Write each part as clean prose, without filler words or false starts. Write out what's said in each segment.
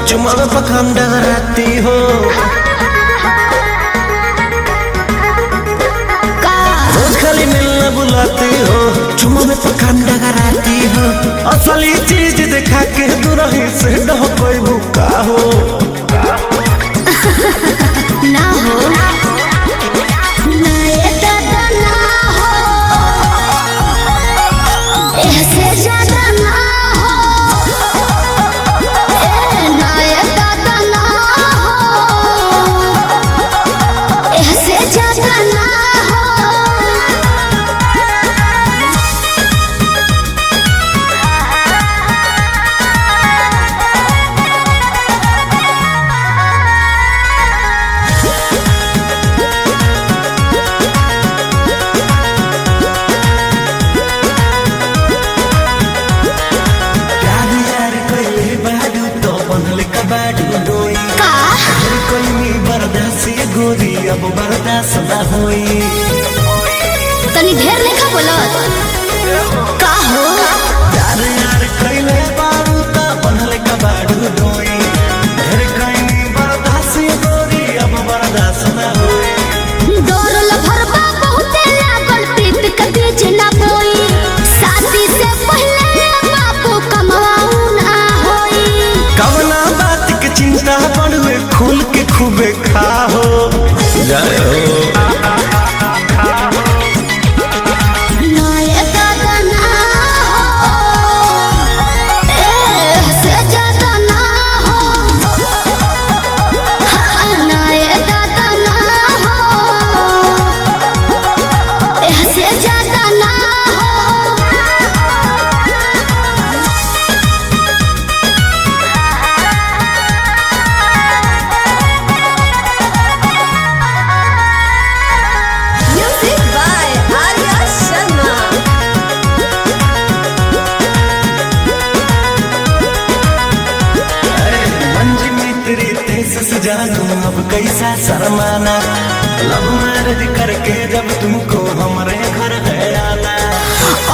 चुमा में पखाम डगराती हो, रोज खाली मिलना बुलाती हो, चुमा में पखाम डगराती हो। असली चीज दिखा के दुरही से डह कोई भूखा हो ना हो गोरी अब बर्दाश्त ना होई। तनी ढेर लेखा बोलत का हो यार यार कइले बारू ता बनले कबाड़ू डोई, ढेर कइनी बर्दाश्त गोरी अब बर्दाश्त ना होई। डोरल भरबा बहुते लागल प्रीत कदी जना बोई, शादी से पहले बापू कमाऊ ना होई। कवना बात के चिंता पड़वे खुल के खूबे खाओ जय हो। जानू अब कैसा शर्माना, लव मैरिज करके जब तुमको हमारे घर है आना।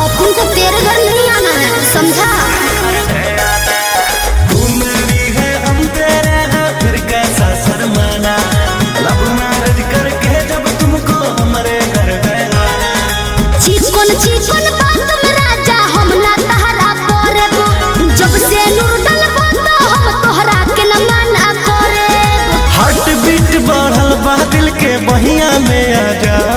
अपन को तेरे घर नहीं आना है, समझा? तू मेरी है हम तेरे हैं, फिर कैसा शर्माना, लव मैरिज करके जब तुमको हमारे घर है आना। चिकन चिकन बात में राजा हम ना तहरा करेबो, जब से नूर डलबो तो हम तोहरा के न मना करे। हार्ट बीट बढ़ल बा दिल के बहिया में आ जा।